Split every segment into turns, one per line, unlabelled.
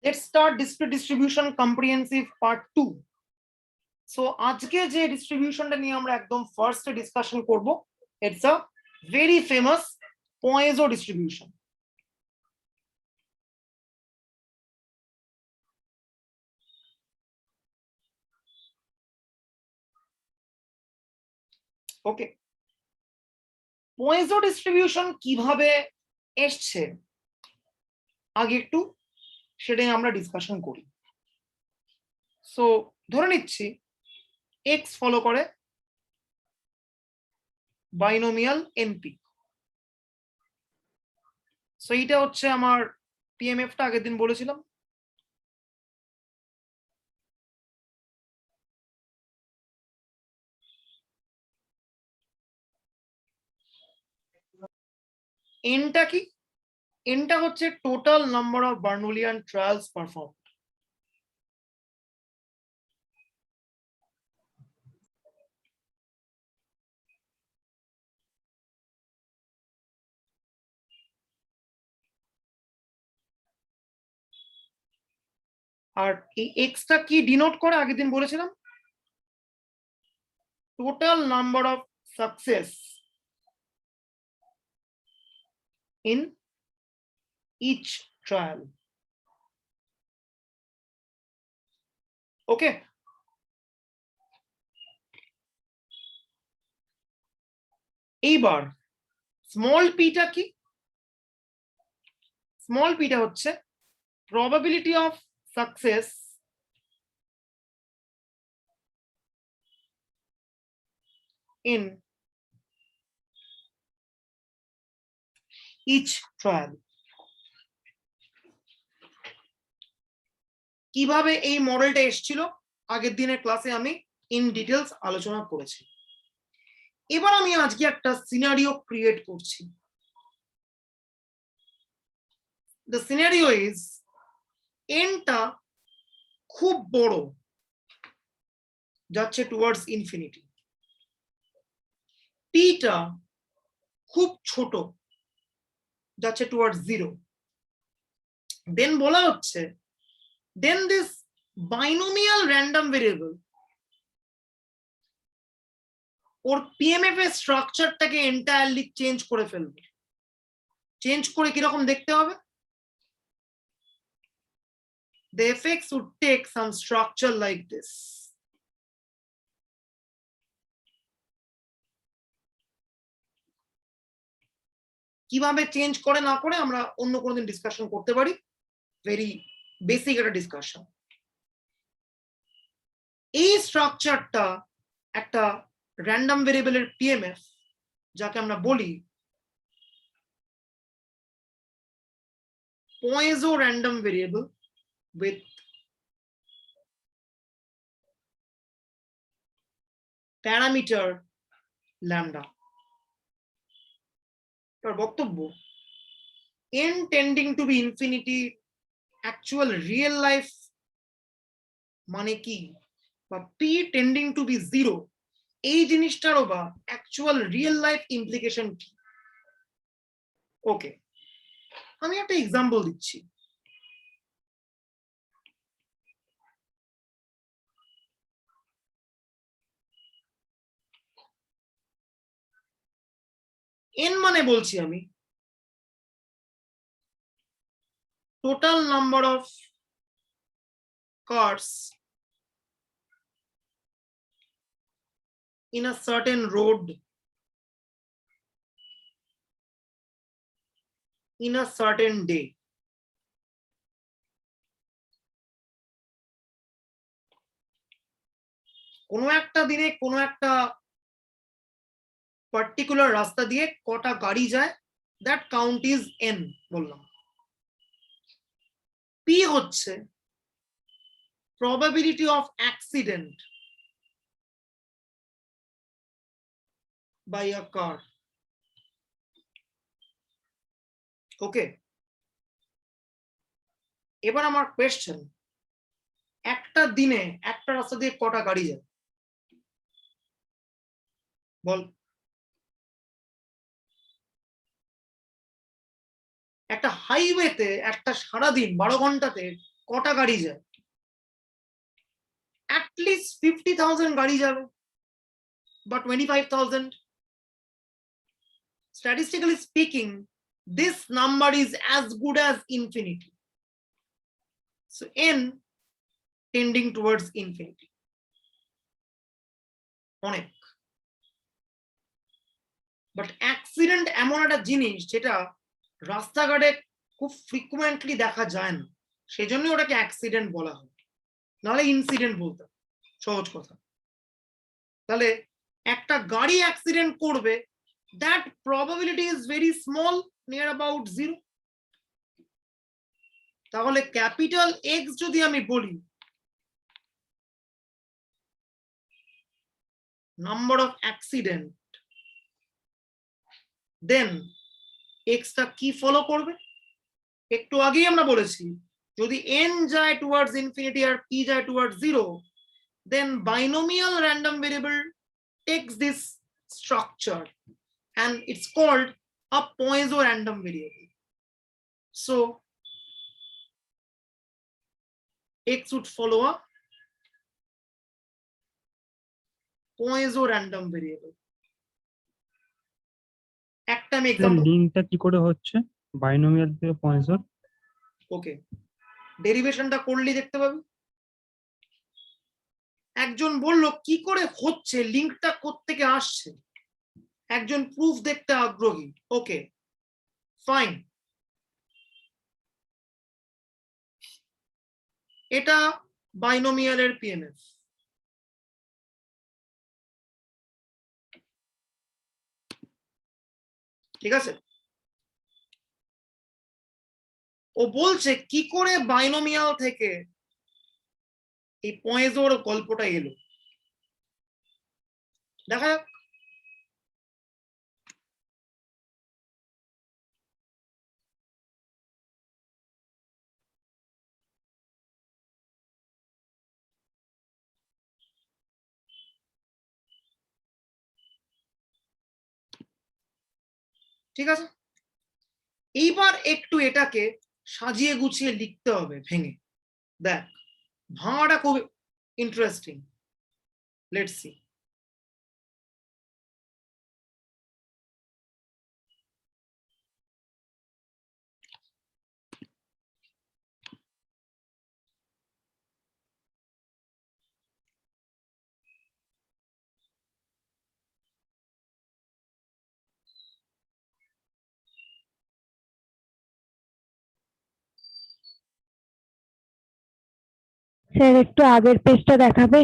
Let's start discrete distribution comprehensive part 2. So আজকে যে ডিস্ট্রিবিউশনটা নিয়ে আমরা একদম ফার্স্টে ডিসকাশন করব, it's a very famous Poisson distribution. Okay, Poisson distribution কিভাবে এসছে আগে একটু সেটাই আমরা ডিসকাশন করি। সো ধরে নিচ্ছি এক্স ফলো করে বাইনোমিয়াল এনপি। সো এইটা হচ্ছে আমার পিএমএফটা আগের দিন বলেছিলাম। এনটা কি? এনটা হচ্ছে total number of Bernoullian trials perform. আর এই এক্সটা কি ডিনোট করে আগের দিন বলেছিলাম? Total number of success in each trial. Okay, এইবার স্মল পিটা কি? স্মল পিটা হচ্ছে probability of success in each trial. কিভাবে এই মডেলটা এসেছিল আগের দিনের ক্লাসে আমি ইন ডিটেলস আলোচনা করেছি। এবার আমি আজকে একটা সিনারিও ক্রিয়েট করছি। The scenario is এনটা খুব বড়, যাচ্ছে টুয়ার্ডস ইনফিনিটি। পিটা খুব ছোট, যাচ্ছে টুয়ার্ডস জিরো। দেন বলা হচ্ছে then this binomial random variable or PMF এর স্ট্রাকচারটাকে এন্টায়ারলি চেঞ্জ করে ফেলবে। চেঞ্জ করে কিরকম দেখতে হবে? The effects would take some structure like this. কিভাবে চেঞ্জ করে না করে আমরা অন্য কোনোদিন ডিসকাশন করতে পারি, ভেরি বেসিক একটা ডিসকাশন। এই স্ট্রাকচারটা একটা র্যান্ডম ভেরিয়েবলের পিএমএফ, যাকে আমরা বলি Poisson random variable with parameter lambda. তার বক্তব্য n tending to be infinity actual real life মানে কি, বা p tending to be zero এই জিনিসটারও বা অ্যাকচুয়াল রিয়েল লাইফ ইমপ্লিকেশন কি। ওকে, আমি একটা এক্সাম্পল দিচ্ছি। এন মানে বলছি আমি total number of cars in a certain road in a certain day. কোনো একটা দিনে কোনো একটা পার্টিকুলার রাস্তা দিয়ে কটা গাড়ি যায়, দ্যাট কাউন্ট ইজ এন বললাম। পি হচ্ছে probability of accident by a car. ওকে, এবার আমার কোয়েশ্চেন, একটা দিনে একটা রাস্তা দিয়ে কটা গাড়ি যায় বল? একটা হাইওয়েতে একটা সারাদিন 12 ঘন্টাতে কটা গাড়ি যায়? At least 50,000 গাড়ি যাবে বা 25,000. Statistically speaking, this number is as good as infinity. So n tending towards infinity. অনেক। বাট অ্যাক্সিডেন্ট এমন একটা জিনিস যেটা রাস্তাঘাটে খুব ফ্রিকুয়েন্টলি দেখা যায় না, সেজন্য ওটাকে অ্যাক্সিডেন্ট বলা হয়, নাহলে ইনসিডেন্ট বলতাম, সহজ কথা। তাহলে একটা গাড়ি অ্যাক্সিডেন্ট করবে, that probability is very small, near about 0. তাহলে ক্যাপিটাল এক্স যদি আমি বলি, নাম্বার অফ অ্যাক্সিডেন্ট, দেন এক্সটা কি ফলো করবে? একটু আগেই আমরা বলেছি, যদি n যায় টুয়ার্ডস ইনফিনিটি আর p যায় towards 0, then binomial random variable takes this structure and it's called a Poisson random variable. So x would follow a Poisson random variable. একটা আমি एग्जांपल,
লিংকটা কি করে হচ্ছে বাইনোমিয়াল থেকে পয়েন্টস?
ওকে, ডেরিভেশনটা করলি দেখতে পাবি। একজন বলল কি করে হচ্ছে, লিংকটা কোত্থেকে আসছে, একজন প্রুফ দেখতে আগ্রহী। ওকে ফাইন, এটা বাইনোমিয়ালের পিএমএফ, ঠিক আছে। ও বলছে কি করে বাইনোমিয়াল থেকে এই পয়েজোর গল্পটা এলো, দেখা যাক। ঠিক আছে, এইবার একটু এটাকে সাজিয়ে গুছিয়ে লিখতে হবে ভেঙে। দেখ, ভাঙাটা খুব ইন্টারেস্টিং, লেটস সি।
স্যার একটু আগের পেজটা দেখাবে?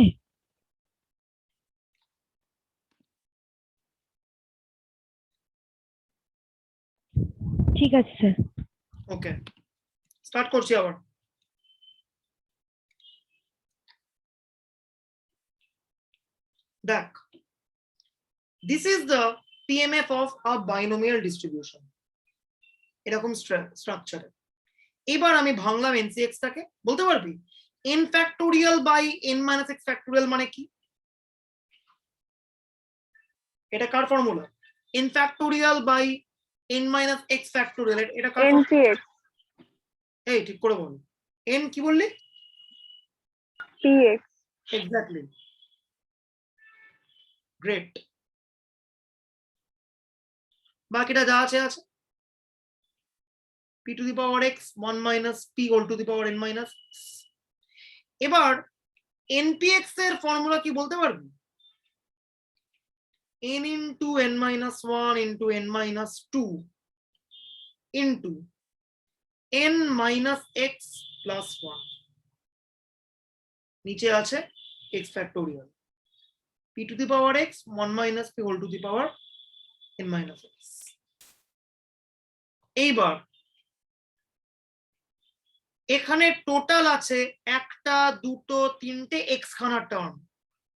ঠিক আছে স্যার।
ওকে, স্টার্ট করছি আবার। দেখ, this is the PMF of a binomial distribution, এরকম স্ট্রাকচারে। এবার আমি ভাঙলাম এনসিএক্সটাকে, বলতে পারবি n factorial by n minus x factorial মানে কি? এটা কার formula? n factorial by n minus x factorial, এটা কার?
npx
এই ঠিক করে বল, n কি বললি?
px
exactly, great. বাকিটা যা আছে আছে, p to the power x 1 minus p whole to the power n minus. এবার npx এর ফর্মুলা কি বলতে পারবি? n into n minus 1 into n minus 2 into n minus x plus 1, নিচে আছে x factorial, p to the power x 1 minus p whole to the power n minus x। এইবার এখানে total আছে একটা, দুটো, তিনটে x খানা টার্ম,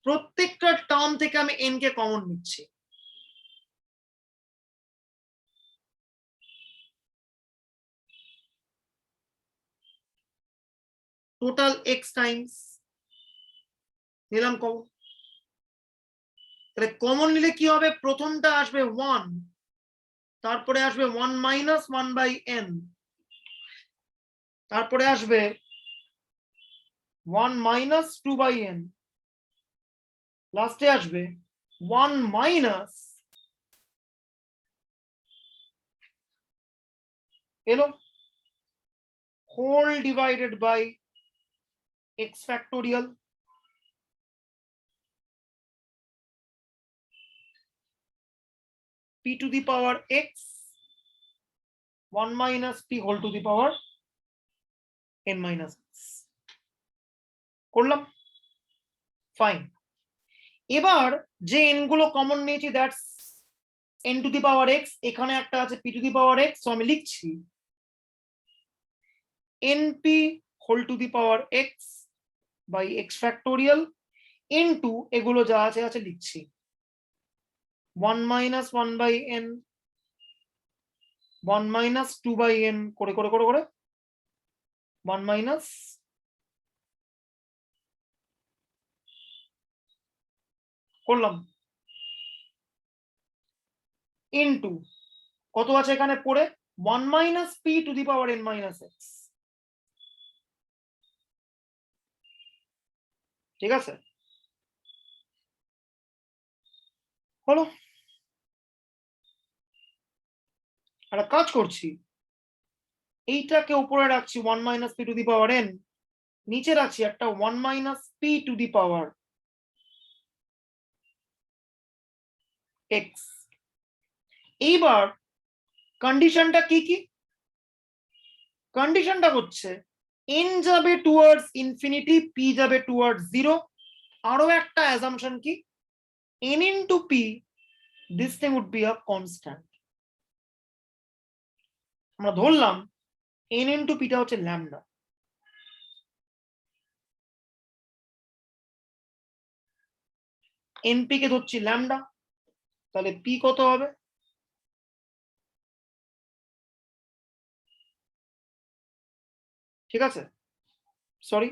প্রত্যেকটা টার্ম থেকে আমি n কে কমন নিচ্ছি। টোটাল x টাইমস নিলাম কমন। তাহলে কমন নিলে কি হবে? প্রথমটা আসবে 1, তারপরে আসবে 1 মাইনাস 1 বাই n, তারপরে আসবে 1 minus 2 by n, লাস্টে আসবে 1 minus এলো whole divided by x factorial, p to the power x 1 minus p whole to the power n minus x করলাম ফাইন। এবার যে n গুলো কমন নিয়েছি that's n to the power x, এখানে একটা আছে p to the power x, তো আমি লিখছি np whole to the power x by x factorial into এগুলো যা আছে আছে লিখছি 1 minus 1 by n 1 minus 2 by n করে করে করে করে 1 minus করলাম into কত আছে এখানে পড়ে 1 minus p to the power n minus x, ঠিক আছে হলো। একটা কাজ করছি, এইটাকে উপরে রাখছি 1 minus p to the power n, নিচে রাখছি একটা 1 minus p to the power x। এইবার কন্ডিশনটা কি কি? কন্ডিশনটা হচ্ছে n যাবে টুয়ার্ডস ইনফিনিটি, p যাবে টুয়ার্ডস 0। আরো একটা অ্যাজাম্পশন কি n into p, this thing would be a constant। আমরা ধরলাম n into p টা হচ্ছে ল্যামডা, np কে ধরছি ল্যামডা, তাহলে p কত হবে? ঠিক আছে sorry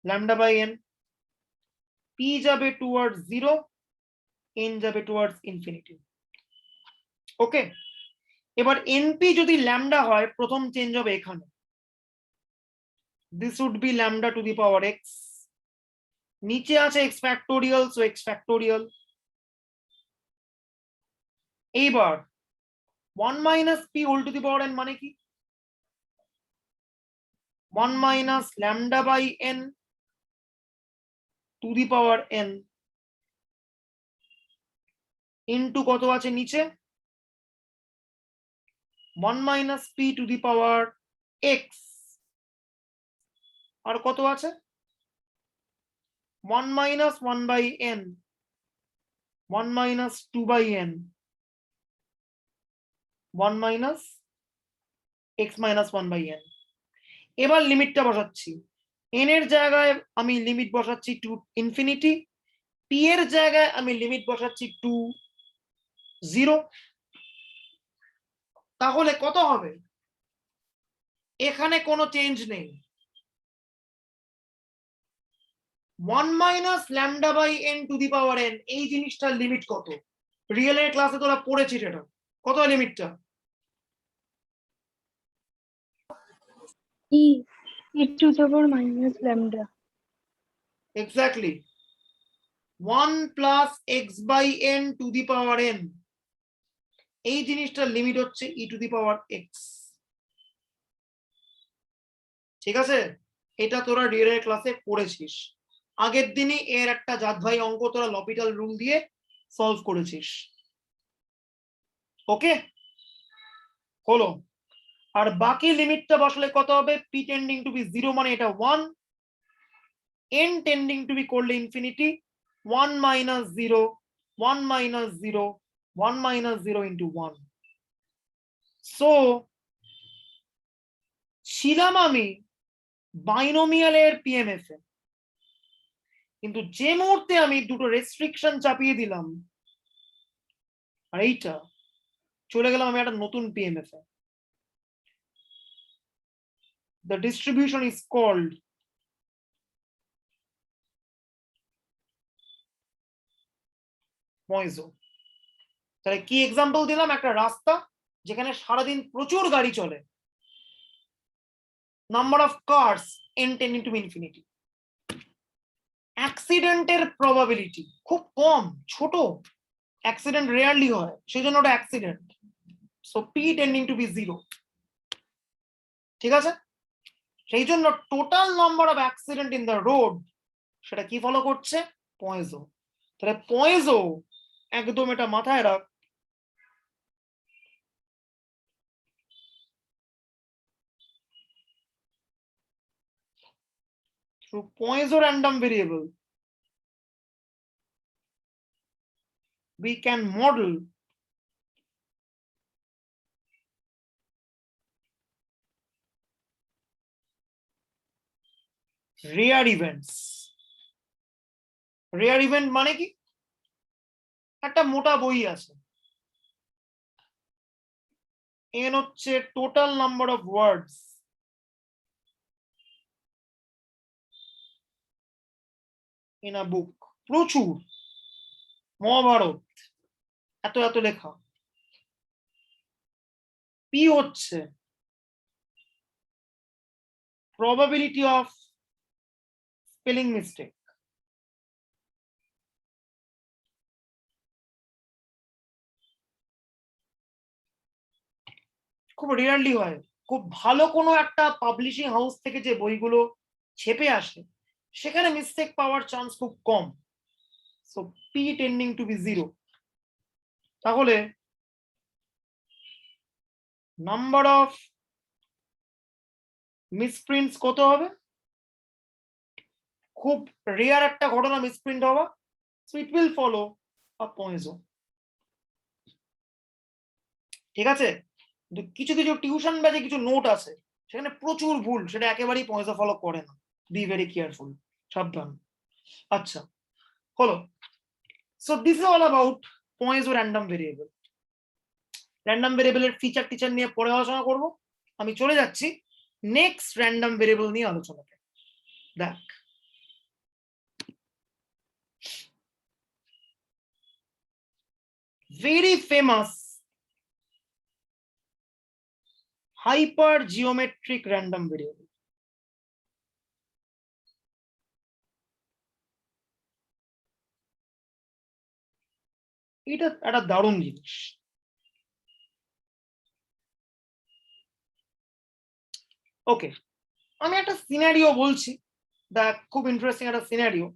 lambda by n, p যাবে টুয়ার্ডস 0, n যাবে টুয়ার্ডস ইনফিনিটি। ওকে, এবার np যদি ল্যামডা হয় প্রথম চেঞ্জ হবে এখানে, this would be lambda to the power x, নিচে আছে x factorial, so x factorial. এইবার 1 minus p whole to the power n মানে কি 1 minus lambda by n to the power n into কত আছে নিচে 1 minus p to the power x, আর কত আছে 1 minus 1 by n 1 minus 2 by n 1 minus x minus 1 by n। এবার লিমিটটা বসাচ্ছি, n এর জায়গায় আমি লিমিট বসাচ্ছি টু ইনফিনিটি, p এর জায়গায় আমি লিমিট বসাচ্ছি টু 0। তাহলে কত হবে? এখানে কোনো চেঞ্জ নেই, 1 minus lambda by n to the power n, এই জিনিসটার লিমিট কত? রিয়েল এর ক্লাসে তোরা পড়েছিস এটা, কত লিমিটটা?
e to the power minus lambda।
Exactly 1 plus x by n to the power n, এই জিনিসটার লিমিট হচ্ছে e to the power x। ঠিক আছে, এটা তোরা রিয়েল এর ক্লাসে পড়েছিস, আগের দিনই এর একটা জাত ভাই অঙ্ক তোরা লপিটাল রুল দিয়ে সলভ করেছিস। ওকে হলো, আর বাকি লিমিটটা বসালে কত হবে? p টেন্ডিং টু বি 0 মানে এটা 1, n টেন্ডিং টু বি করলে infinity 1 minus 0 1 minus 0 1 minus 0 into 1। So ছিলাম আমি বাইনোমিয়ালের পিএমএফ এ, কিন্তু যে মুহূর্তে আমি দুটো রেস্ট্রিকশন চাপিয়ে দিলাম আর এইটা চলে গেলাম আমি একটা নতুন PMF A. The distribution is called Moiso। তাহলে কি এক্সাম্পল দিলাম? একটা রাস্তা যেখানে সারাদিন প্রচুর গাড়ি চলে, number of cars n tending to infinity. অ্যাক্সিডেন্টের প্রবাবিলিটি খুব কম, ছোট, অ্যাক্সিডেন্ট রেয়ারলি হয়, সেই জন্য ওটা accident. So P tending to be 0, ঠিক আছে? সেই জন্য total number of accident in the road সেটা কি ফলো করছে? পয়েজো। তাহলে পয়েজো একদম এটা মাথায় রাখ। Through Poiso random variable, we can model rare events. Rare event মানে কি? একটা মোটা বই আছে, n হচ্ছে total number of words in a book, প্রচুর, মহাভারত এত এত লেখা। পি হচ্ছে probability of spelling mistake, খুব রেয়ারলি হয়। খুব ভালো কোনো একটা পাবলিশিং হাউস থেকে যে বইগুলো ছেপে আসে সেখানে মিস্টেক পাওয়ার চান্স খুব কম। So P tending to be 0। তাহলে নাম্বার অফ মিসপ্রিন্টস কত হবে? খুব রেয়ার একটা ঘটনা মিসপ্রিন্ট হওয়া, so it will follow a Poisson, ঠিক আছে? কিছু কিছু টিউশন ব্যাচে কিছু নোট আছে সেখানে প্রচুর ভুল, সেটা একেবারেই পয়েজো ফলো করে না। বি ভেরি কেয়ারফুল, সাবধান। আচ্ছা, হলো। So this is all about Poisson random variable. Random ভেরিয়েবলের ফিচার টিচার নিয়ে পরে আলোচনা করব। আমি চলে যাচ্ছি নেক্সট র্যান্ডম ভেরিয়েবল নিয়ে আলোচনাতে। দেখ, very famous hypergeometric random variable. এটা একটা দারুণ জিনিস। ওকে, আমি একটা সিনারিও বলছি, দেখ খুব ইন্টারেস্টিং একটা সিনারিও।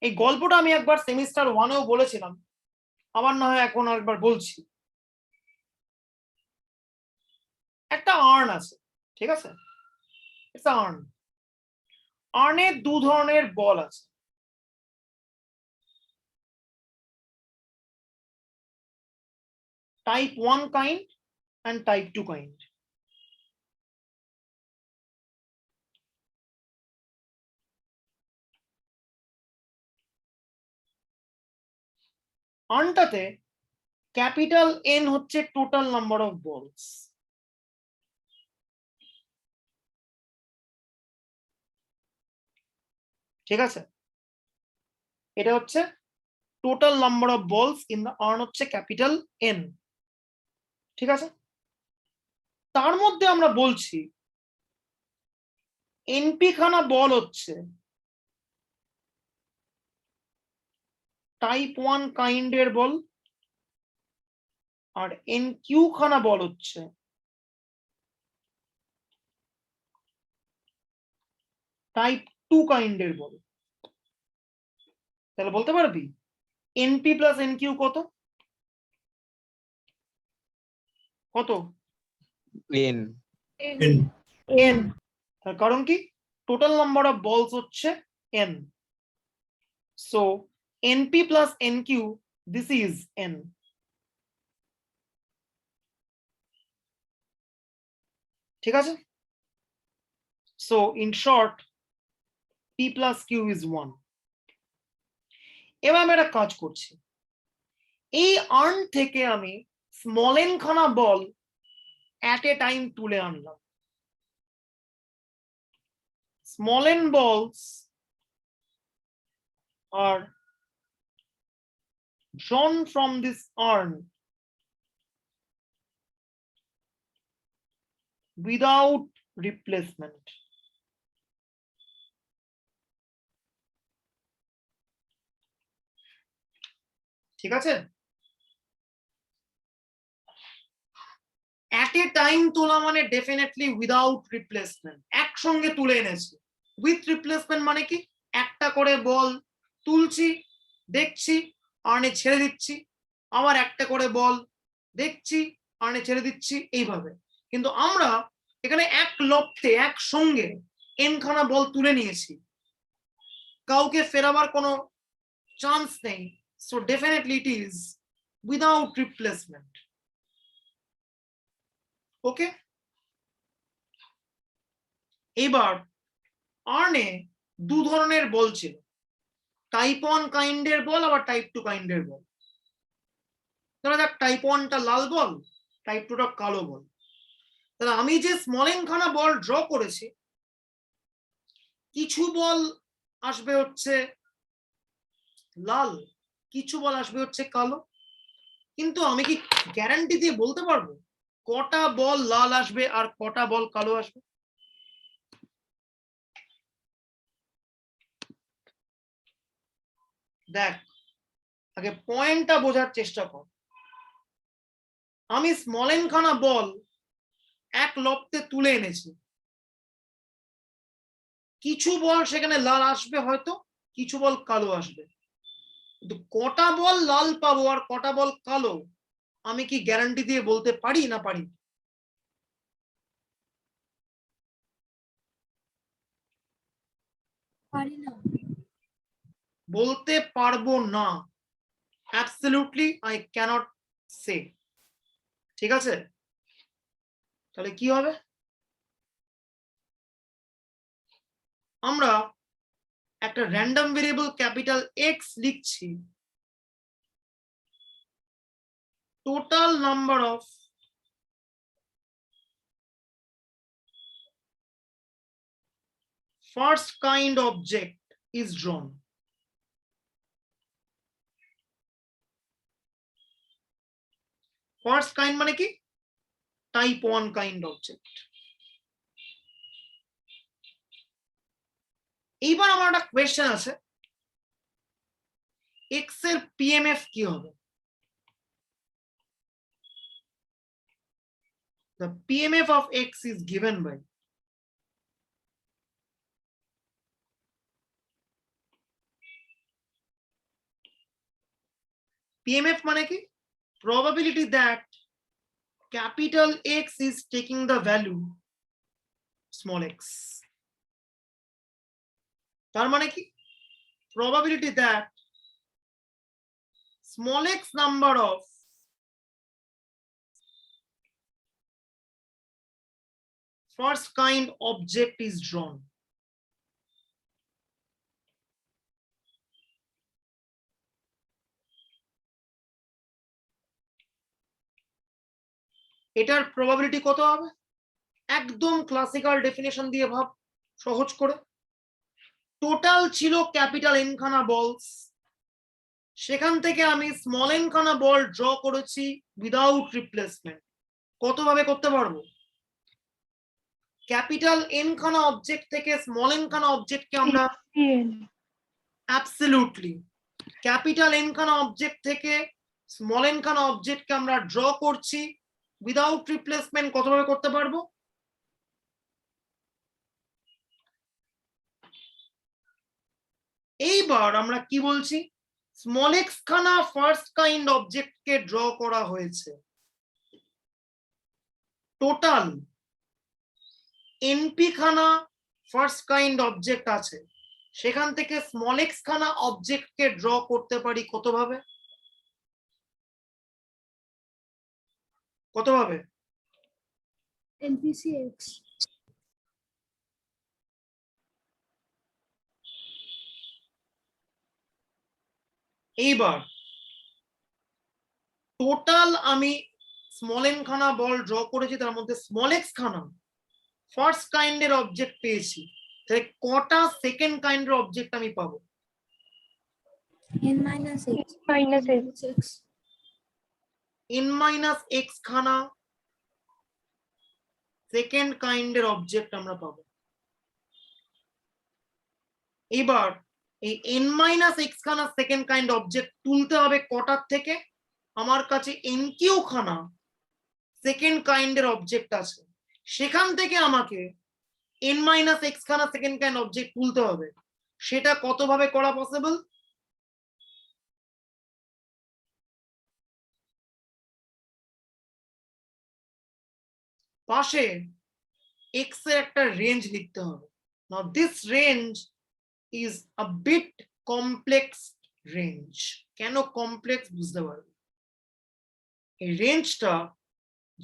এই গল্পটা আমি একবার সেমিস্টার 1-এও বলেছিলাম, আবার না হয় এখন একবার বলছি। একটা আর্ন আছে, ঠিক আছে? একটা আর্ন, আর্নের দু ধরনের বল আছে। Type 1 kind and type 2 kind. আর্নটাতে ক্যাপিটাল এন হচ্ছে টোটাল নাম্বার অফ বলস, ঠিক আছে? এটা হচ্ছে total number of balls in the urn হচ্ছে ক্যাপিটাল এন, ঠিক আছে? তার মধ্যে আমরা বলছি এনপি খানা বল হচ্ছে টাইপ 1 কাইন্ডের বল, আর এন কিউ খানা বল হচ্ছে টাইপ 2 কাইন্ডের বল। তাহলে বলতে পারবি এনপি প্লাস এন কিউ কত? কত?
এন।
এন। তার কারণ কি? টোটাল নাম্বার অফ বলস হচ্ছে N. So N P plus N Q, this is N, ঠিক আছে? So in short P plus Q is 1। এবার আমি একটা কাজ করছি, এই আর্ন থেকে আমি স্মল এন খানা বল অ্যাট এ টাইম তুলে আনলাম। স্মল এন বলস are drawn from this urn without replacement. ঠিক আছে? At a time তোলা মানে ডেফিনেটলি উইদাউট রিপ্লেসমেন্ট, একসঙ্গে তুলে এনেছি। উইথ রিপ্লেসমেন্ট মানে কি, একটা করে বল তুলছি, দেখছি, আর্নে ছেড়ে দিচ্ছি, আবার একটা করে বল দেখছি, আর্নে ছেড়ে দিচ্ছি, এইভাবে। কিন্তু আমরা এখানে এক লপ্তে একসঙ্গে এনখানা বল তুলে নিয়েছি, কাউকে ফেরাবার কোনো চান্স নেই। So definitely it is without replacement. Okay, এবার আর্নে দু ধরনের বল ছিল, টাইপ 1 কাইন্ডের বল আবার টাইপ 2 কাইন্ডের বল। ধরা যাক টাইপ 1টা লাল বল, টাইপ 2টা কালো বল। তাহলে আমি যে স্মল এনখানা বল ড্র করেছি, কিছু বল আসবে হচ্ছে লাল, কিছু বল আসবে হচ্ছে কালো। কিন্তু আমি কি গ্যারান্টি দিয়ে বলতে পারবো কটা বল লাল আসবে আর কটা বল কালো আসবে? দেখ, আগে পয়েন্টটা বোঝার চেষ্টা কর। আমি স্মল এনখানা বল এক লপ্তে তুলে এনেছি, কিছু বল সেখানে লাল আসবে হয়তো, কিছু বল কালো আসবে। কিন্তু কটা বল লাল পাবো আর কটা বল কালো, আমি কি গ্যারান্টি দিয়ে বলতে পারি না পারি?
পারি না।
বলতে পারবো না, অ্যাবসলিউটলি আই ক্যানট সে। ঠিক আছে, তাহলে কি হবে? আমরা একটা র্যান্ডম ভেরিয়েবল ক্যাপিটাল এক্স লিখছি, total number of first kind object is drawn. First kind মানে কি, টাইপ 1 কাইন্ড অবজেক্ট। এইবার আমার একটা কোয়েশ্চেন আছে, এক্স এর পিএমএফ কি হবে? The PMF of X is given by PMF মানে কি, probability that capital X is taking the value small x। তার মানে কি, probability that small x number of first kind object is drawn। এটার probability কত হবে? একদম ক্লাসিক্যাল ডেফিনেশন দিয়ে ভাব, সহজ করে। টোটাল ছিল ক্যাপিটাল এন খানা বলস, সেখান থেকে আমি স্মল এন খানা বল ড্র করেছি উইদাউট রিপ্লেসমেন্ট। কত ভাবে করতে পারবো? ক্যাপিটাল এন খানা অবজেক্ট থেকে স্মল এন খানা অবজেক্টকে আমরা অ্যাবসলিউটলি ক্যাপিটাল এন খানা অবজেক্ট থেকে স্মল এন খানা অবজেক্টকে আমরা ড্র করছি উইদাউট রিপ্লেসমেন্ট। কত ভাবে করতে পারবো? এইবার আমরা কি বলছি, স্মল এক্স খানা ফার্স্ট কাইন্ড অবজেক্টকে ড্র করা হয়েছে, টোটাল এনপি খানা ফার্স্ট কাইন্ড অবজেক্ট আছে, সেখান থেকে স্মল এক্স খানা অবজেক্টকে ড্র করতে পারি কত ভাবে? কত ভাবে?
NPC X।
এইবার টোটাল আমি স্মল এন খানা বল ড্র করেছি, তার মধ্যে স্মল এক্স খানা ফার্স্ট কাইন্ডের অবজেক্ট পেয়েছি, তাহলে কটা সেকেন্ড কাইন্ডের অবজেক্ট আমি পাবো?
N minus X।
minus X।
n minus x খানা সেকেন্ড কাইন্ডের অবজেক্ট আমরা পাবো। এবার এই n মাইনাস এক্স খানা সেকেন্ড কাইন্ড অবজেক্ট তুলতে হবে কটার থেকে? আমার কাছে n কিউ খানা সেকেন্ড কাইন্ডের অবজেক্ট আছে, সেখান থেকে আমাকে n মাইনাস এক্স খানা সেকেন্ড কাইন্ড অবজেক্ট তুলতে হবে। সেটা কত ভাবে করা পসিবল? পাশে x এর একটা রেঞ্জ লিখতে হবে। Now this range is a bit complex range. কেন কমপ্লেক্স বুঝতে পারবে। এই রেঞ্জটা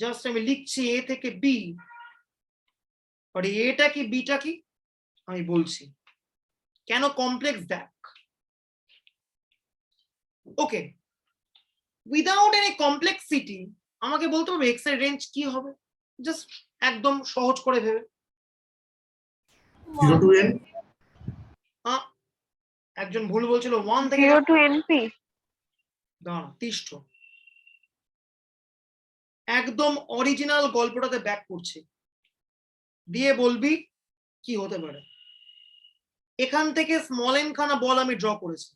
জাস্ট আমি লিখছি এ থেকে বি, আর এটা কি বিটা কি আমি বলছি। কেন কমপ্লেক্স দেখ। ওকে, উইদাউট এনি কমপ্লেক্সিটি আমাকে বলতে হবে এক্স এর রেঞ্জ কি হবে, জাস্ট একদম সহজ করে ভেবে।
0 to n,
একজন ভুল বলছিল 1 থেকে
0 to np।
দাঁড়া তিষ্ঠ, একদম অরিজিনাল গল্পটাতে ব্যাক করছে, দিয়ে বলবি কি হতে পারে। এখান থেকে স্মল এন খানা বল আমি ড্র করেছি।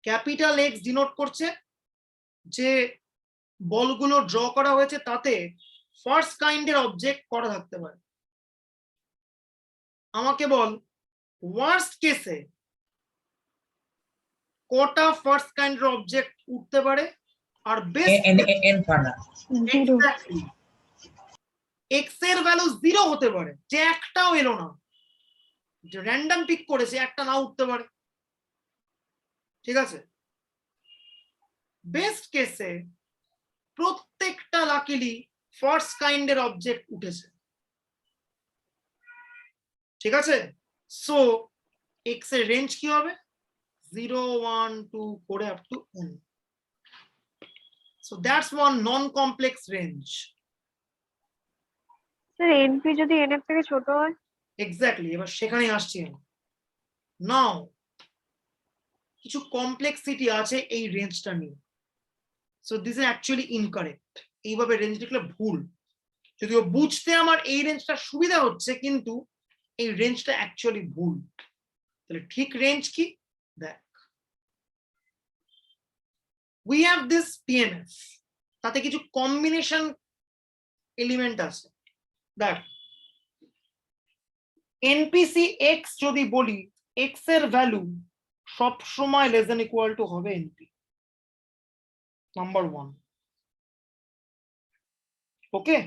ক্যাপিটাল এক্স ডিনোট করছে যে বলগুলো ড্র করা হয়েছে তাতে ফার্স্ট কাইন্ডের অবজেক্ট করা থাকতে পারে। আমাকে বল ওয়ার্স্ট কেসে কটা ফার্স্ট কাইন্ডের অবজেক্ট উঠতে পারে, আর বেস্ট
n খানা।
0।
এক্স এর ভ্যালু 0 হতে পারে, যে একটাও এলো না, যে র্যান্ডম পিক করেছে একটা না উঠতে পারে। ঠিক আছে, বেস্ট কেসে প্রত্যেকটা লাকিলি ফার্স্ট কাইন্ডের অবজেক্ট উঠেছে। ঠিক আছে, সো এক্স এর রেঞ্জ কি হবে? 0 1 2 করে up to n। So that's one non complex range.
Sir np যদি n এর থেকে ছোট হয়?
এক্স্যাক্টলি, এবার সেখানে আসছি আমি। নাও কিছু কমপ্লেক্সিটি আছে এই রেঞ্জটা নিয়ে। So this is actually incorrect. এইভাবে রেঞ্জ লিখলে ভুল, যদিও বুঝতে আমার এই রেঞ্জটা সুবিধা হচ্ছে, কিন্তু এই রেঞ্জটা অ্যাকচুয়ালি ভুল। তাহলে ঠিক রেঞ্জ কি দেখ, উই হ্যাভ দিস পিএমএফ, তাতে কিছু কম্বিনেশন এলিমেন্ট আছে। দেখ এনপিসি এক্স যদি বলি, এক্স এর ভ্যালু সব সময় লেস দ্যান ইকুয়াল টু হবে এনপি, নাম্বার 1। ওকে,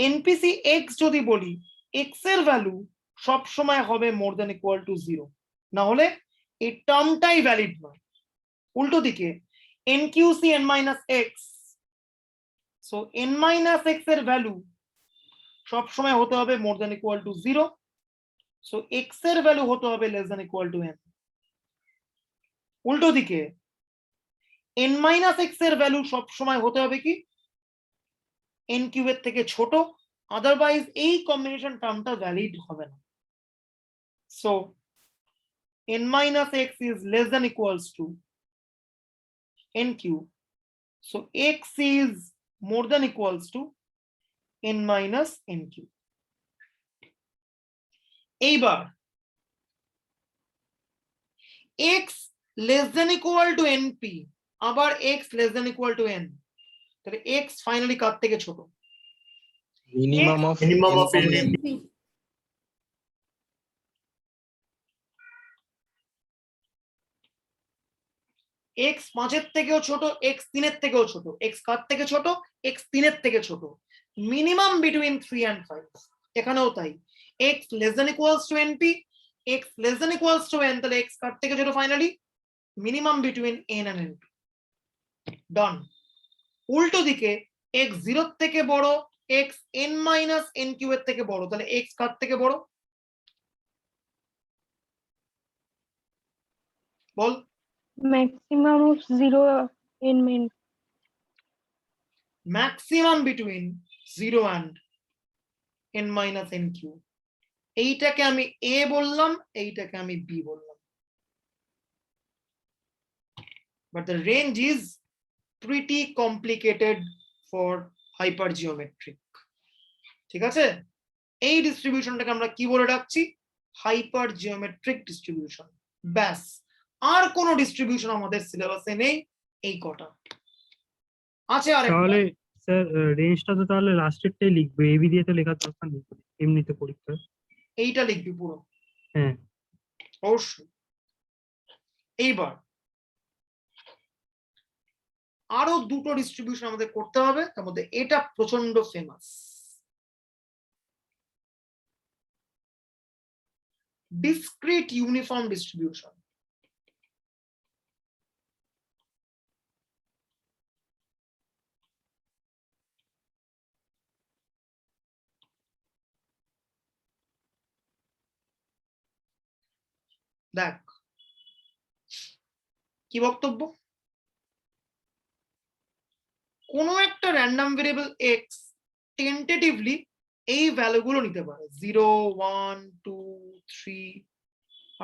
এনপিসি এক্স যদি বলি, এক্স এর ভ্যালু সব সময় হবে মোর দ্যান ইকুয়াল টু 0, না হলে এই টার্মটাই ভ্যালিড নয়। উল্টো দিকে এনকিউসি N minus X, so N minus X এর ভ্যালু সব সময় হতে হবে more than equal to 0, so X এর ভ্যালু হতে হবে less than equal to N. উল্টো দিকে এন মাইনাস এক্স এর ভ্যালু সব সময় হতে হবে কি এন কিউবের থেকে ছোট, আদারওয়াইজ এই কম্বিনেশন টার্মটা ভ্যালিড হবে না। So n minus x is less than equals to n cube, so x is more than equals to n minus n cube. এইবার x less than equal to np, আবার x less than equal to n, তাহলে x finally কার থেকে ছোট?
minimum of n.
NP
x 5 এর থেকেও ছোট, x 3 এর থেকেও ছোট। x কার থেকে ছোট? x 3 এর থেকে ছোট। Minimum between 3 and 5। এখানেও তাই, x less than equals to np, x less than equals to n, তাহলে x কার থেকে ছোট finally? Minimum between n and np। ডান। উল্টো দিকে x 0 এর থেকে বড়, x n minus n Q এর থেকে বড়, তাহলে x কার থেকে বড় বল?
Maximum of 0 n min।
Maximum between 0 and n minus n Q. এইটাকে আমি a বললাম, এইটাকে আমি b বললাম। but the range is pretty complicated for hypergeometric. ঠিক আছে, এই ডিস্ট্রিবিউশনটাকে আমরা কি বলে ডাকছি? হাইপারজিওমেট্রিক ডিস্ট্রিবিউশন। ব্যাস, আর কোনো ডিস্ট্রিবিউশন আমাদের সিলেবাসে নেই, এই কটা আছে। আর
তাহলে স্যার রেঞ্জটা তো তাহলে লাস্টেরটাই লিখবে, এবি দিয়ে তো লেখার দরকার নেই এমনিতে পরীক্ষায়।
এইটা লিখবি পুরো?
হ্যাঁ
অবশ্যই। এইবার আরো দুটো ডিস্ট্রিবিউশন আমাদের করতে হবে, তার মধ্যে এটা প্রচন্ড ফেমাস, discrete uniform distribution. দেখ কি বক্তব্য, কোনো একটা র্যান্ডম ভেরিয়েবল এক্স টেন্টেটিভলি এই ভ্যালুগুলো নিতে পারে, 0 1 2 3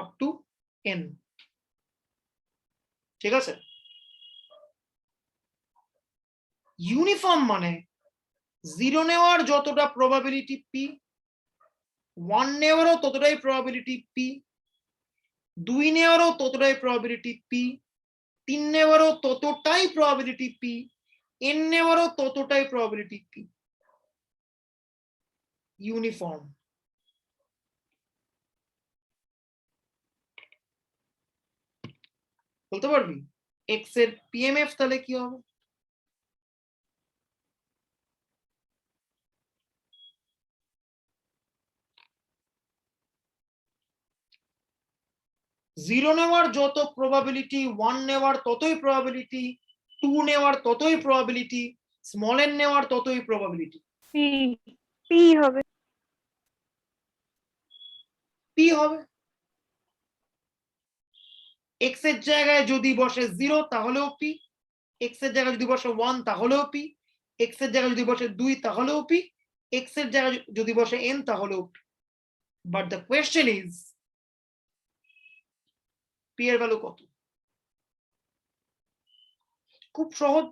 আপ টু n। ঠিক আছে, ইউনিফর্ম মানে 0 নেওয়ার যতটা প্রবাবিলিটি p, 1 নেওয়ারও ততটাই প্রবাবিলিটি p, 2 নেওয়ারও ততটাই প্রবাবিলিটি p, 3 নেওয়ারও ততটাই প্রবাবিলিটি p, n নেওয়ারও ততটাই প্রবাবিলিটি p। ইউনিফর্ম। বলতে পারবি এক্স এর পিএমএফ তাহলে কি হবে? জিরো নেওয়ার যত প্রবাবিলিটি, 1 নেওয়ার ততই প্রবাবিলিটি, 2 নেওয়ার ততই প্রবাবিলিটি, স্মল এন নেওয়ার ততই প্রবাবিলিটি।
পি হবে,
পি হবে। এক্স এর জায়গায় যদি বসে 0 তাহলেও পি, এক্স এর জায়গায় যদি বসে 1 তাহলেও পি, এক্স এর জায়গায় যদি বসে 2 তাহলেও পি, এক্স এর জায়গায় যদি বসে n তাহলেও P. But the question is P এর ভ্যালু কত? খুব সহজ,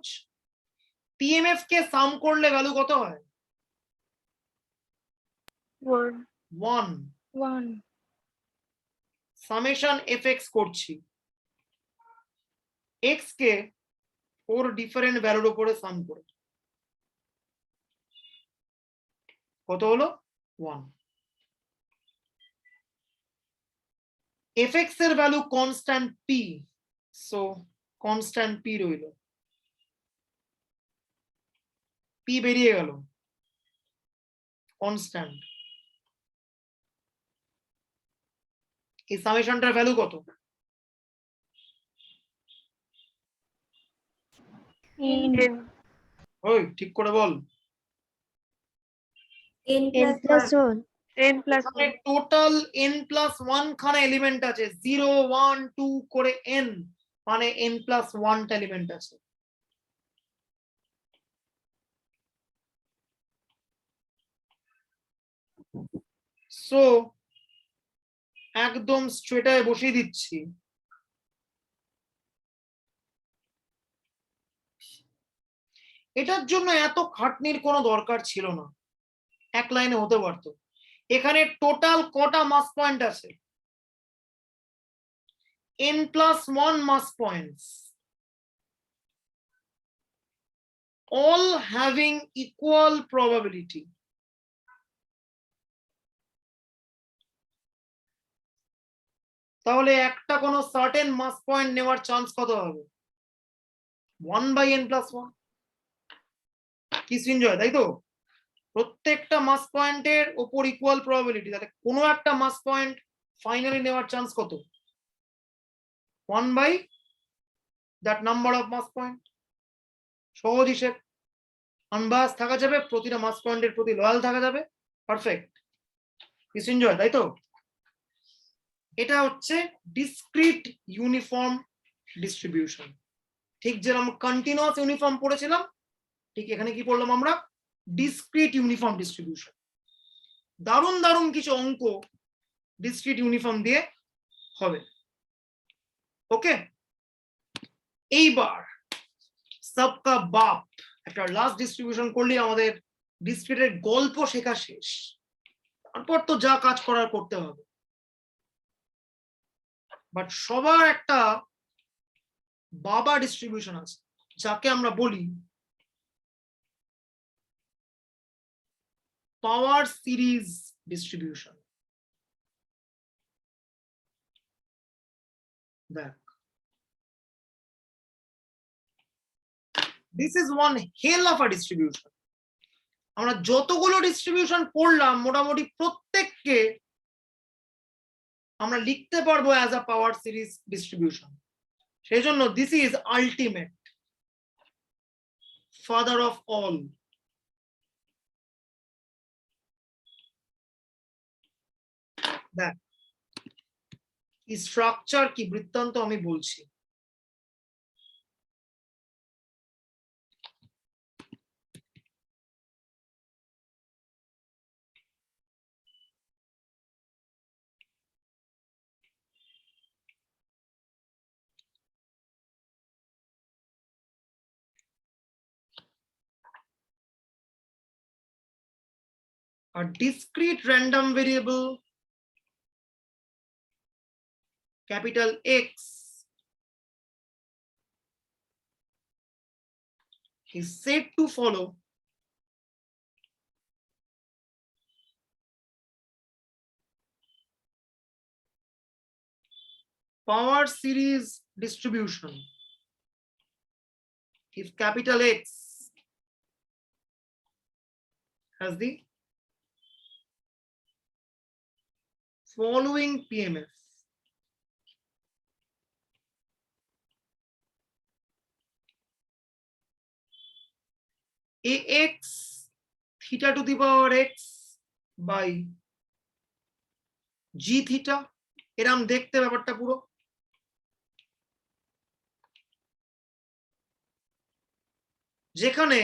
পিএমএফ কে সাম করলে ভ্যালু কত হয়? 1।
1
সামেশন এফএক্স করছি, এক্স কে 4 ডিফারেন্ট ভ্যালুর উপরে সাম করে কত হলো? 1। এফএক্স এর value constant P, so constant P রইল, পি বেরিয়ে গেল, কনস্ট্যান্ট। এই সামেশনটার ভ্যালু কত? ওই ঠিক করে বল।
n plus 1
এখানে টোটাল n+1 খানা এলিমেন্ট আছে, 0 1 2 করে n, মানে n+1 টা এলিমেন্ট আছে। সো একদম স্ট্রেটায় বসিয়ে দিচ্ছি, এটার জন্য এত খাটনির কোনো দরকার ছিল না, এক লাইনে হতে পারতো। এখানে টোটাল কটা মাস পয়েন্ট আছে? n+1 mass points, all having equal probability. তাহলে একটা কোনো সার্টেন মাস পয়েন্ট নেওয়ার চান্স কত হবে? 1/n+1। কি সৃঞ্জয়, তাই তো? প্রত্যেকটা মাস পয়েন্টের উপর ইকুয়াল প্রবাবিলিটি, তাহলে কোনো একটা মাস পয়েন্ট ফাইনালি নেওয়ার চান্স কত? 1 by that number of mass point. সহজ হিসেব, আনবাস থাকা যাবে, প্রতিটা মাস পয়েন্টের প্রতি লয়াল থাকা যাবে। পারফেক্ট, কি সৃঞ্জয়, তাই তো? এটা হচ্ছে ডিসক্রিট ইউনিফর্ম ডিস্ট্রিবিউশন। ঠিক যেরকম কন্টিনিউয়াস ইউনিফর্ম পড়েছিলাম, ঠিক এখানে কি পড়লাম আমরা? Discrete uniform distribution. দারুণ দারুণ কিছু অঙ্ক ডিসক্রিট ইউনিফর্ম দিয়ে হবে। ওকে, এইবার সবকা বাপ একটা লাস্ট ডিস্ট্রিবিউশন করলে আমাদের ডিসক্রিটের গল্প শেখা শেষ। তারপর তো যা কাজ করার করতে হবে, বাট সবার একটা বাবা ডিস্ট্রিবিউশন আছে যাকে আমরা বলি পাওয়ার সিরিজ ডিস্ট্রিবিউশন। দেখ, this is one hell of a distribution. আমরা যতগুলো ডিস্ট্রিবিউশন পড়লাম মোটামুটি প্রত্যেককে আমরা লিখতে পারবো as a power series distribution. সেই জন্য this is ultimate, father of all. দেখ কি স্ট্রাকচার, কি বৃত্তান্ত আমি বলছি। A discrete random variable capital X is said to follow power series distribution if capital X has the following PMF. AX theta to the power X by G theta, এরম দেখতে ব্যাপারটা পুরো। যেখানে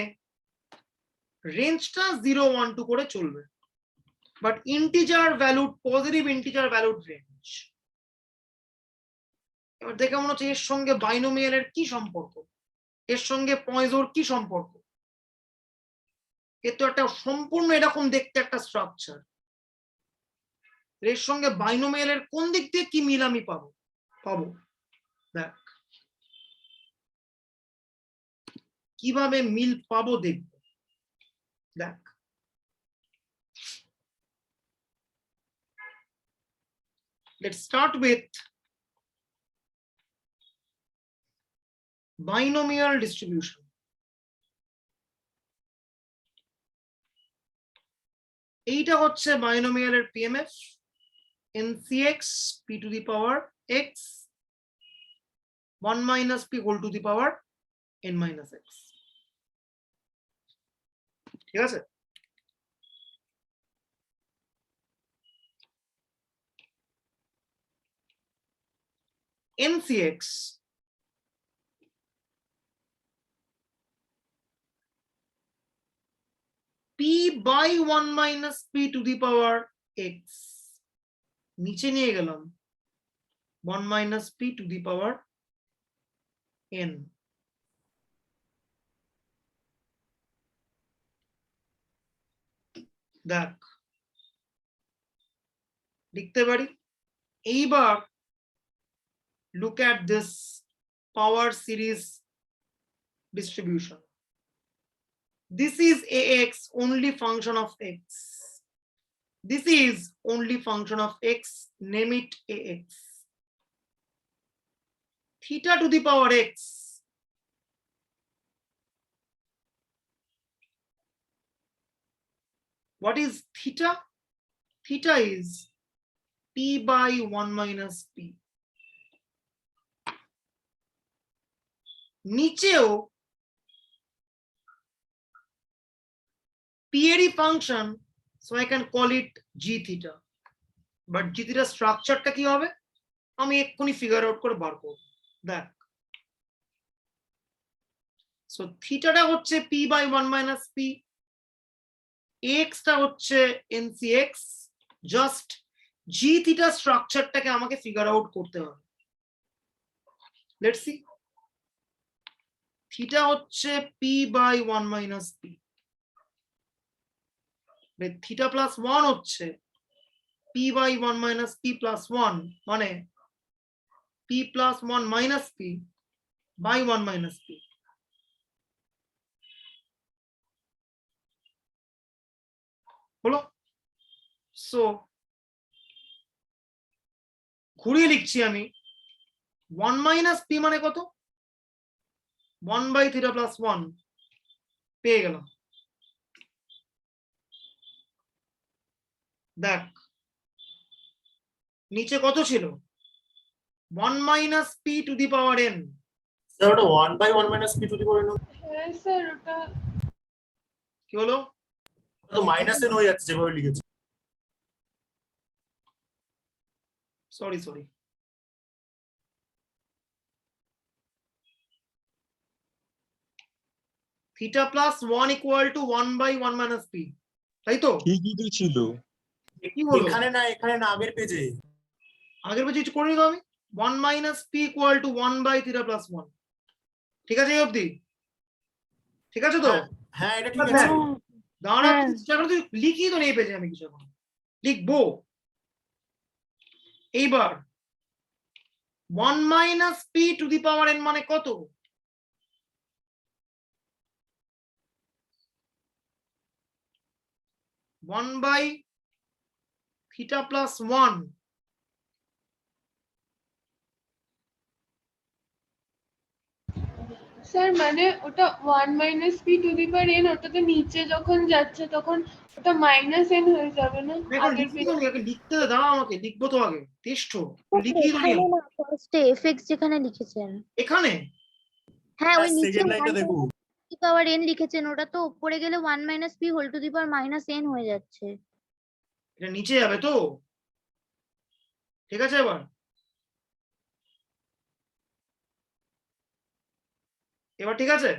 রেঞ্জটা 0, 1, 2 করে চলবে, but integer valued, positive integer valued range. এবার দেখে মনে হচ্ছে এর সঙ্গে বাইনোমিয়ালের কি সম্পর্ক, এর সঙ্গে পয়েজোর কি সম্পর্ক। এ তো একটা সম্পূর্ণ এরকম দেখতে একটা স্ট্রাকচার, এর সঙ্গে বাইনোমিয়ালের কোন দিক দিয়ে কি মিল আমি পাবো। দেখ কিভাবে মিল পাবো দেখব। দেখ let's start with binomial distribution. এইটা হচ্ছে বাইনোমিয়ালের PMF, NCX p to the power x 1 minus p whole to the power n minus x। ঠিক আছে, NCX p by 1 minus p to the power x, নিচে নিয়ে গেলাম 1 minus p to the power n। দেখ লিখতে পারি। এইবার look at this power series distribution. This is AX, only function of X. This is only function of X, name it AX. Theta to the power X what is theta? Theta is p by 1 minus p। নিচেও p এরই function, so I can call it g theta, but g theta স্ট্রাকচারটা কি হবে আমি এক্ষুনি figure out করে বার করব। দেখ সো থিটাটা হচ্ছে p by 1 minus p, x টা হচ্ছে NCX, জাস্ট g theta স্ট্রাকচারটাকে আমাকে ফিগার আউট করতে হবে। লেটস সি থিটা হচ্ছে P by 1 minus P, theta plus 1 হচ্ছে P by 1 minus P plus 1, মানে P plus 1 minus P by 1 minus P. হলো? সো ঘুরিয়ে লিখছি আমি, 1 মাইনাস পি মানে কত? 1 বাই থিটা প্লাস 1 পেয়ে গেলাম। দেখ নিচে কত ছিল? 1 minus P to the power N.
Sir ওটা 1 by 1 minus P to the power N.
হ্যাঁ স্যার ওটা
কি হলো?
ওটা তো মাইনাস এন হয়ে যাচ্ছে যেভাবে লিখেছি।
Sorry sorry, theta plus 1 equal to 1 by 1 minus P, তাই তো?
ঠিকই তো ছিল।
কি হলো?
এখানে না আগের পেজে।
আগের পেজে কিছু করে নিলাম আমি, 1 minus P equal to 1 by theta plus 1। ঠিক আছে এই অবধি? ঠিক আছে তো?
হ্যাঁ এটা ঠিক
হ্যাঁ।
আছে।
দাঁড়া,
হ্যাঁ।
চেষ্টা করে তুই লিখি তো নেই পেজে, আমি কিছু এখন লিখবো। এইবার 1 minus P to the power N মানে কত? 1 বাই থিটা প্লাস 1।
স্যার মানে ওটা 1 minus P to the power N, ওটা তো নিচে যখন যাচ্ছে তখন ওটা মাইনাস এন হয়ে যাবে না?
এখন
আগের
লিখতে তো নি, আগে লিখতে তো দাও আমাকে, লিখবো তো আগে, তেষ্ঠ লিখি তো নি
এখানে
আমি।
না ফার্স্টে এফএক্স যেখানে লিখেছেন,
এখানে
হ্যাঁ ওই নিচে
সেকেন্ড লাইনটা দেখো।
পাওয়ার এন লিখেছেন, ওটা তো উপরে গেলে 1 minus P whole to the power minus N হয়ে যাচ্ছে।
এটা নিচে যাবে তো? ঠিক আছে এবার? এবার ঠিক আছে?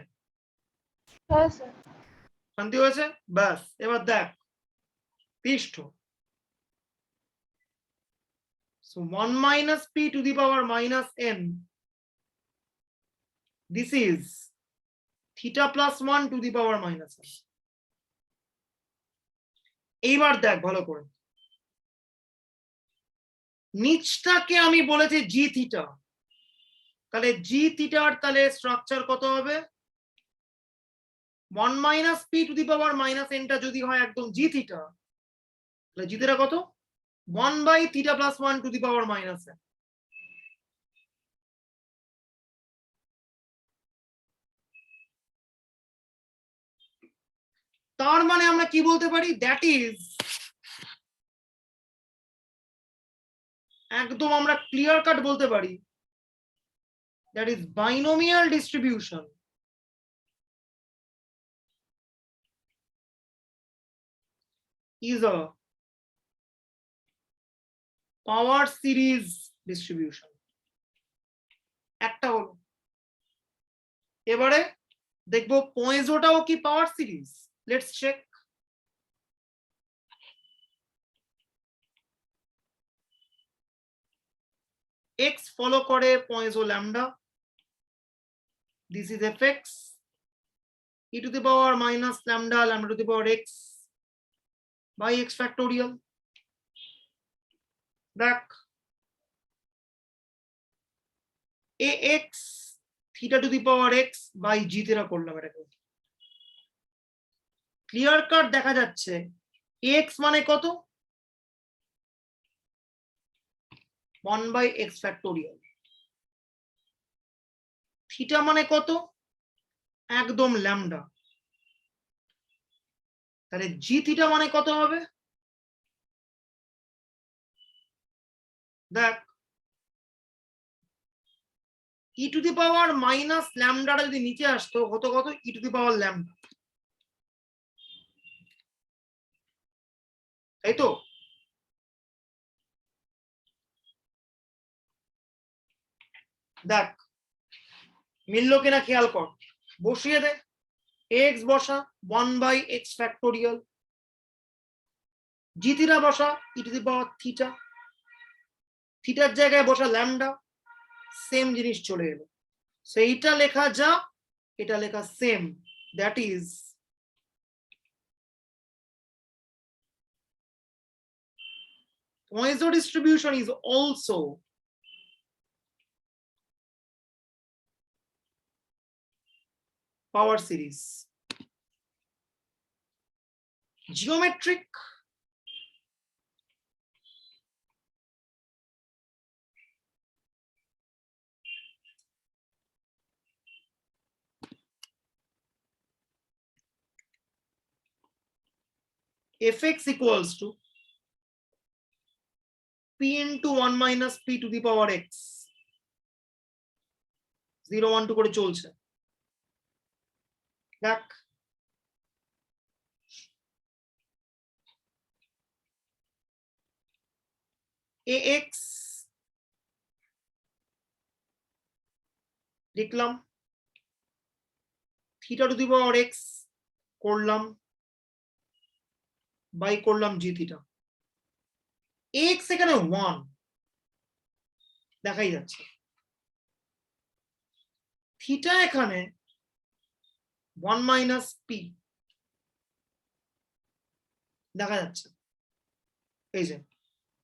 হ্যাঁ স্যার।
শান্তি হয়েছে? ব্যাস, এবার দেখ পৃষ্ঠ। So 1 minus p to the power minus n, this is theta plus 1 to the power minus n. এইবার দেখ ভালো করে, নিচটাকে আমি বলেছি জি থিটা, তাহলে জি থিটার তাহলে স্ট্রাকচার কত হবে? 1 minus P to the power minus এনটা যদি হয় একদম জি থিটা, তাহলে জি থিটা কত? 1 by theta plus 1 to the power minus N. তার মানে আমরা কি বলতে পারি? দ্যাট ইজ, একদম আমরা ক্লিয়ার কাট বলতে পারি, that is binomial distribution is a power series distribution. একটা হলো, এবারে দেখবো পয়েজোটাও কি power series. Let's check. x follow করে Poisson lambda, this is fx e to the power minus lambda lambda to the power x by x factorial. দেখ ax theta to the power x by g theta করলাম, এটাকে clear cut দেখা যাচ্ছে। x মানে কত? 1 by x factorial। Theta মানে কত? একদম ল্যামডা। তাহলে জি থিটা মানে কত হবে? দেখ ই টু দি পাওয়ার মাইনাস ল্যামডাটা যদি নিচে আসতো হতো কত? ই টু দি পাওয়ার ল্যামডা, তাই তো? দেখ মিললো কিনা খেয়াল কর, বসিয়ে দে, এক্স বসা 1 by X factorial, G theta বসা E two the power theta, থিটার জায়গায় বসা ল্যামডা, সেম জিনিস চলে এলো। সেইটা লেখা যা, এটা লেখা same, that is Poisson distribution is also power series. Geometric fx equals to p into 1 minus p to the power x 0 1 2 করে চলছে। দেখ ax লিখলাম, theta two the power x করলাম, বাই করলাম জি থিটা। x এখানে 1 দেখাই যাচ্ছে, থিটা এখানে 1 মাইনাস পি দেখা যাচ্ছে। এই যে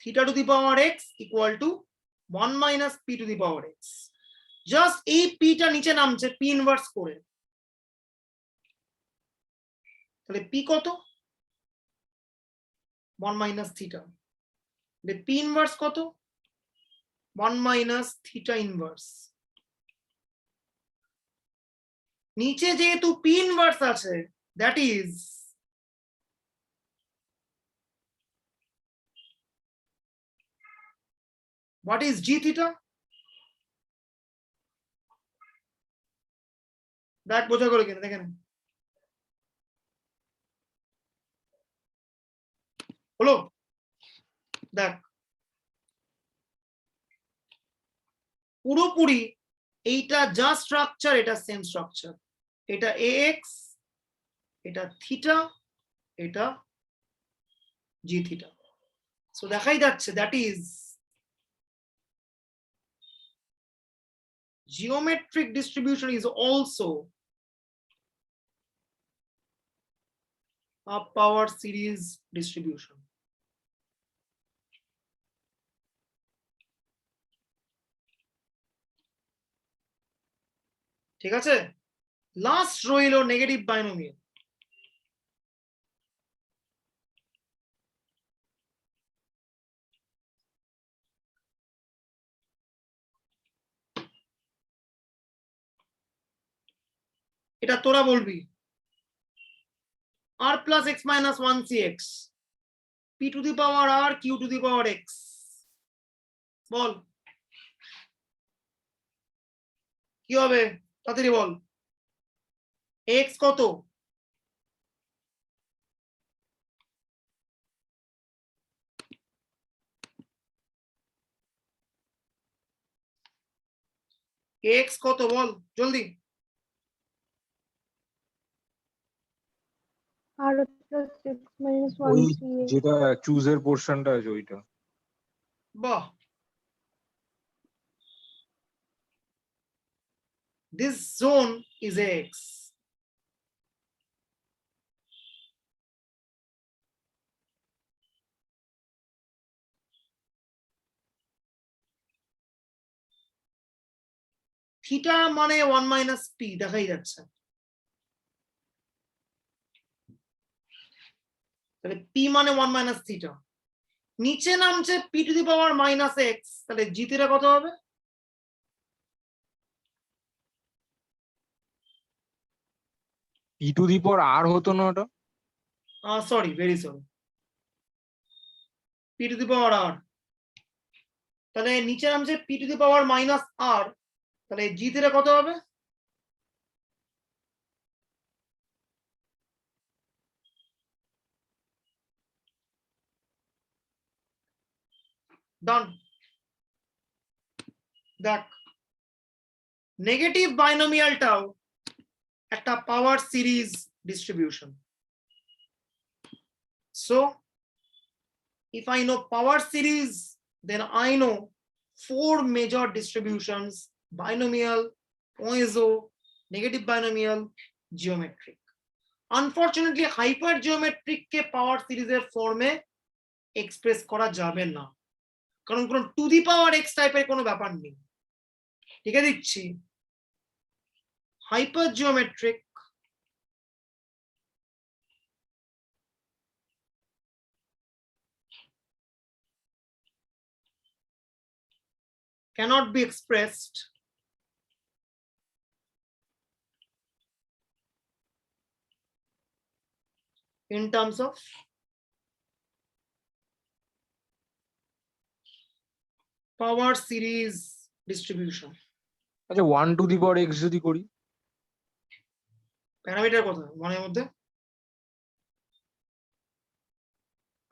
theta two the power x equal to 1 minus P to the power x। Just এই পিটা নিচে নামছে পি ইনভার্স করে, তাহলে পি কত? 1 মাইনাস থিটা। পি ইনভার্স কত? 1 মাইনাস থিটা ইনভার্স। নিচে যেহেতু পি ইনভার্স আছে, that is what is g theta? দেখ বোঝা করে কিনা দেখেন, হলো? দেখ পুরোপুরি এইটা যা স্ট্রাকচার, এটা সেম স্ট্রাকচার। এটা ax, এটা থিটা, এটা জি থিটা। সো দেখাই যাচ্ছে that is geometric distribution is also a power series distribution. ঠিক আছে, লাস্ট রইল নেগেটিভ বাইনোমিয়াল। এটা তোরা বলবি r plus x minus 1 cx p to the power r q to the power x, বল কি হবে? তাড়াতাড়ি বল। x কত? x কত বল জলদি।
r plus 6 minus
ওই
1 cx
যেটা চুজের পোর্শনটা আছে ওইটা।
বাহ, this zone is x. Theta মানে 1 মাইনাস পি দেখাই যাচ্ছে, তাহলে পি মানে 1 মাইনাস থিটা। নিচে নামছে P to the power minus x, তাহলে জি থিটা কত হবে?
পি টু দি পাওয়ার আর হতো না ওটা?
Sorry, very sorry, P to the power R. তাহলে নিচে নামছে P to the power minus R, তাহলে জি থিটা কত হবে? ডান। দেখ নেগেটিভ বাইনোমিয়ালটাও একটা power series distribution. So if I know power series, then I know 4 major distributions: binomial, Poisson, negative binomial, geometric. Unfortunately hypergeometric কে power সিরিজের ফর্মে express করা যাবে না, কারণ কোন টু দি পাওয়ার এক্স টাইপের কোনো ব্যাপার নেই। লিখে দিচ্ছি, hyper geometric cannot be expressed in terms of power series distribution.
আচ্ছা 1 টু দি পাওয়ার এক্স যদি করি,
প্যারামিটার কথা মনের মধ্যে,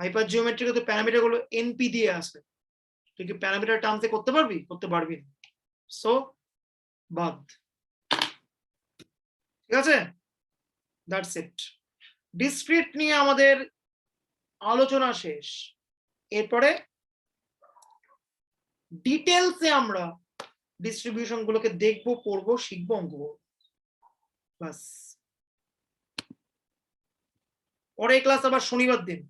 হাইপার জিওমেট্রিকে তো প্যারামিটার গুলো এনপি দিয়ে আসে, তুই কি প্যারামিটার টার্মসে করতে পারবি? করতে পারবি না, সো বাদ। ঠিক আছে, দ্যাটস ইট। ডিসক্রিট নিয়ে আমাদের আলোচনা শেষ। এরপরে ডিটেলসে আমরা ডিস্ট্রিবিউশন গুলোকে দেখবো, পড়বো, শিখবো, অঙ্ক করবো, বাস। পরে ক্লাস আবার শনিবার দিন।